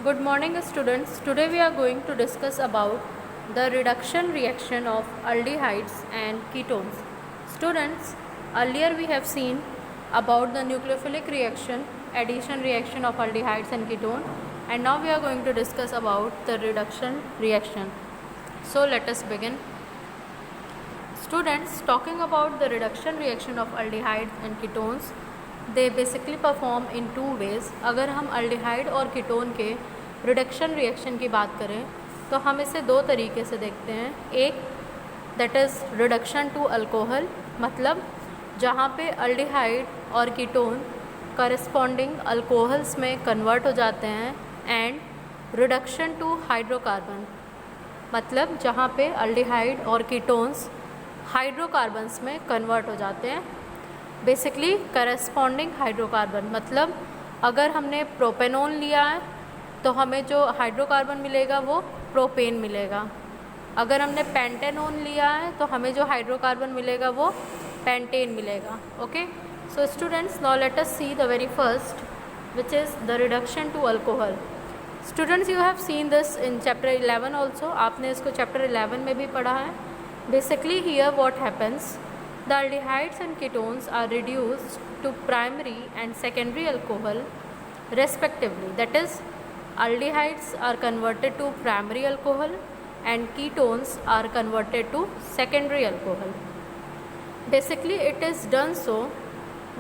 Good morning students. Today we are going to discuss about the reduction reaction of aldehydes and ketones. Students, earlier we have seen about the nucleophilic reaction, addition reaction of aldehydes and ketone, and now we are going to discuss about the reduction reaction. So let us begin. Students, talking about the reduction reaction of aldehydes and ketones, they basically perform in two ways. अगर हम aldehyde और ketone के reduction reaction की बात करें तो हम इसे दो तरीके से देखते हैं. एक that is reduction to alcohol, मतलब जहाँ पे अल्डिहाइड और कीटोन करस्पॉन्डिंग अल्कोहल्स में कन्वर्ट हो जाते हैं, एंड रिडक्शन टू हाइड्रोकार्बन, मतलब जहाँ पे अल्डिहाइड और कीटोन्स हाइड्रोकार्बन्स में कन्वर्ट हो जाते हैं. बेसिकली करस्पॉन्डिंग हाइड्रोकार्बन, मतलब अगर हमने प्रोपेनोन लिया है तो हमें जो हाइड्रोकार्बन मिलेगा वो प्रोपेन मिलेगा. अगर हमने पेंटेनोन लिया है तो हमें जो हाइड्रोकार्बन मिलेगा वो पेंटेन मिलेगा. Okay, so students, now let us see the very first which is the reduction to alcohol. Students, you have seen this in chapter 11 also. आपने इसको चैप्टर 11 में भी पढ़ा है. Basically here what happens, the aldehydes and ketones are reduced to primary and secondary alcohol respectively. That is, aldehydes are converted to primary alcohol and ketones are converted to secondary alcohol. Basically it is done so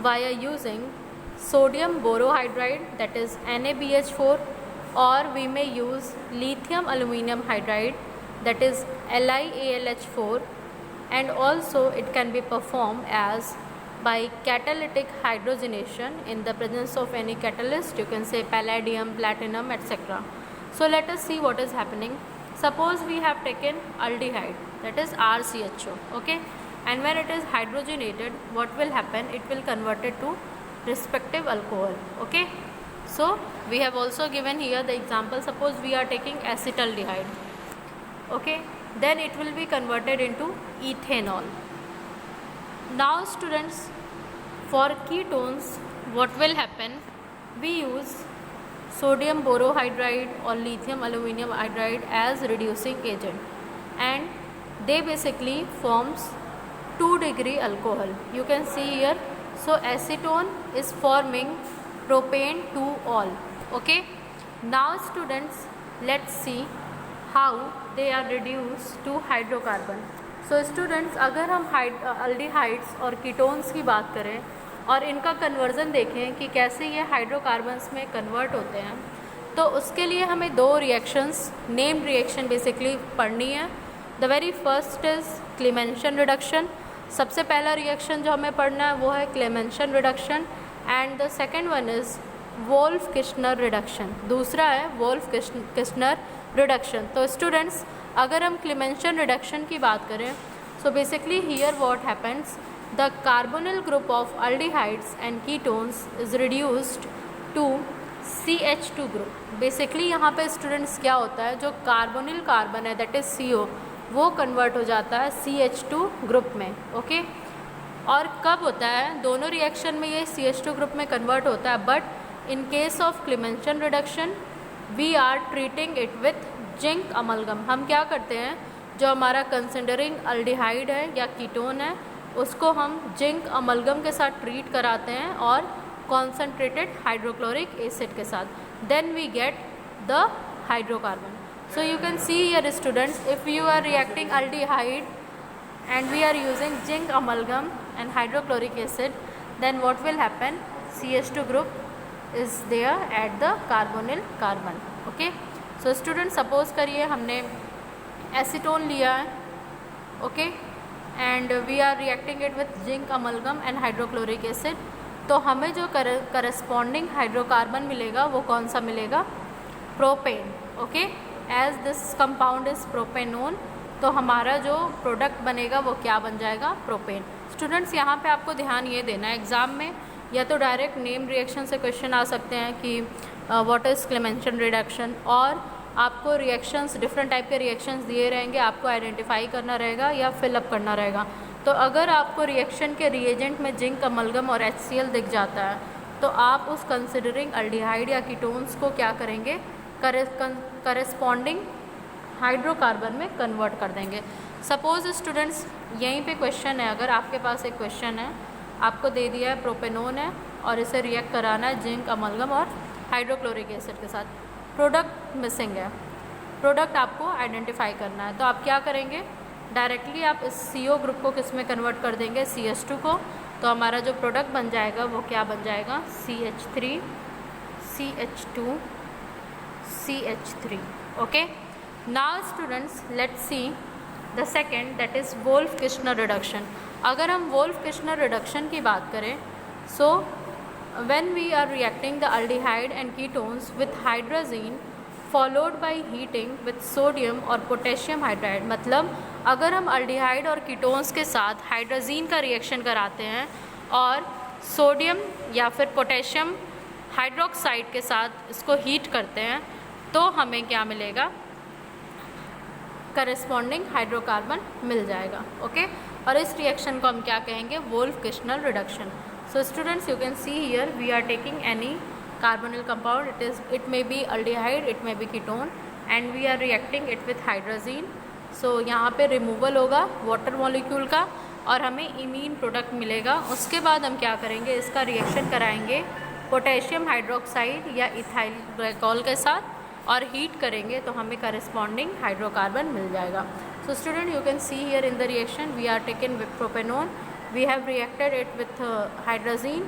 via using sodium borohydride, that is NaBH4, or we may use lithium aluminum hydride, that is LiAlH4, and also it can be performed as by catalytic hydrogenation in the presence of any catalyst. You can say palladium, platinum, etc. So let us see what is happening. Suppose we have taken aldehyde, that is RCHO, okay, and when it is hydrogenated, what will happen? It will convert it to respective alcohol. Okay, so we have also given here the example. Suppose we are taking acetaldehyde, okay, then it will be converted into ethanol. Now students, for ketones what will happen? We use sodium borohydride or lithium aluminum hydride as reducing agent, and they basically forms 2-degree alcohol. You can see here. So acetone is forming propane 2-ol. Okay, now students, let's see how they are reduced to hydrocarbon. So students, अगर हम aldehydes और ketones की बात करें और इनका conversion देखें कि कैसे ये हाइड्रोकार्बन्स में कन्वर्ट होते हैं, तो उसके लिए हमें दो रिएक्शंस, नेम्ड रिएक्शन बेसिकली पढ़नी है. The very first is Clemmensen reduction. सबसे पहला रिएक्शन जो हमें पढ़ना है वो है Clemmensen reduction, and the second one is Wolff Kishner reduction. दूसरा है वोल्फ किश्नर रिडक्शन. तो स्टूडेंट्स, अगर हम क्लेमेंशन रिडक्शन की बात करें, so basically here what happens, the carbonyl group of aldehydes and ketones is reduced to CH2 group. Basically यहाँ पे स्टूडेंट्स क्या होता है, जो कार्बोनिल कार्बन है दैट इज़ CO, वो कन्वर्ट हो जाता है CH2 ग्रुप में. ओके, और कब होता है? दोनों रिएक्शन में ये CH2 ग्रुप में कन्वर्ट होता है, but in case of Clemmensen reduction we are treating it with zinc amalgam. हम क्या करते हैं, जो हमारा कंसिडरिंग अल्डिहाइड है या कीटोन है उसको हम जिंक अमलगम के साथ ट्रीट कराते हैं और कॉन्सेंट्रेटेड हाइड्रोक्लोरिक एसिड के साथ. Then we get the hydrocarbon. So you can see here students, if you are reacting aldehyde and we are using zinc amalgam and hydrochloric acid, then what will happen? CH2 group is there at the carbonyl carbon. Okay, so student, suppose करिए हमने acetone लिया है, okay, and we are reacting it with zinc amalgam and hydrochloric acid. तो हमें जो corresponding hydrocarbon मिलेगा वो कौन सा मिलेगा? Propane. okay, as this compound is propanone, तो हमारा जो प्रोडक्ट बनेगा वो क्या बन जाएगा? प्रोपेन. स्टूडेंट्स, यहाँ पे आपको ध्यान ये देना है, एग्ज़ाम में या तो डायरेक्ट नेम रिएक्शन से क्वेश्चन आ सकते हैं कि व्हाट इज़ क्लेमेंशन रिडक्शन, और आपको रिएक्शंस, डिफरेंट टाइप के रिएक्शंस दिए रहेंगे, आपको आइडेंटिफाई करना रहेगा या फिलअप करना रहेगा. तो अगर आपको रिएक्शन के रिएजेंट में जिंक अमलगम और HCl दिख जाता है तो आप उस कंसिडरिंग अल्डिहाइड या कीटोन्स को क्या करेंगे? करस्पॉन्डिंग हाइड्रोकार्बन में कन्वर्ट कर देंगे। सपोज़ स्टूडेंट्स यहीं पे क्वेश्चन है, अगर आपके पास एक क्वेश्चन है, आपको दे दिया है प्रोपेनोन है और इसे रिएक्ट कराना है जिंक अमलगम और हाइड्रोक्लोरिक एसिड के साथ, प्रोडक्ट मिसिंग है, प्रोडक्ट आपको आइडेंटिफाई करना है। तो आप क्या करेंगे, डायरेक्टली आप इस CO ग्रुप को किस में कन्वर्ट कर देंगे, CH2 को। तो हमारा जो प्रोडक्ट बन जाएगा वो क्या बन जाएगा, CH3 CH2 CH3। Okay, now students let's see the second, that is Wolff-Kirchner reduction. अगर हम वोल्फ-किर्चनर रिडक्शन की बात करें, सो when we are reacting the aldehyde and ketones with hydrazine followed by heating with sodium और potassium hydride, मतलब अगर हम aldehyde और कीटोन्स के साथ हाइड्राजीन का रिएक्शन कराते हैं और सोडियम या फिर पोटेशियम हाइड्रोक्साइड के साथ इसको हीट करते हैं, तो हमें क्या मिलेगा, करस्पॉन्डिंग हाइड्रोकार्बन मिल जाएगा। ओके, और इस रिएक्शन को हम क्या कहेंगे, Wolff-Kirchner reduction. So students, you can see here we are taking any carbonyl compound, it may be aldehyde, it may be ketone, and we are reacting it with hydrazine. So यहाँ पे removal होगा water molecule का और हमें imine product मिलेगा। उसके बाद हम क्या करेंगे, इसका रिएक्शन कराएंगे पोटेशियम हाइड्रोक्साइड या इथाइल ग्लाइकॉल के साथ और हीट करेंगे, तो हमें करस्पॉन्डिंग हाइड्रोकार्बन मिल जाएगा। So student, you can see here in the reaction we are taken with propanone, we have reacted it with hydrazine,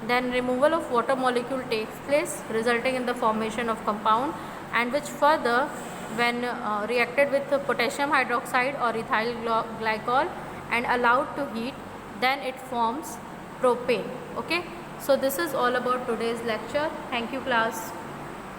then removal of water molecule takes place resulting in the formation of compound, and which further when reacted with potassium hydroxide or ethyl glycol and allowed to heat, then it forms propane. Okay, so this is all about today's lecture. Thank you class.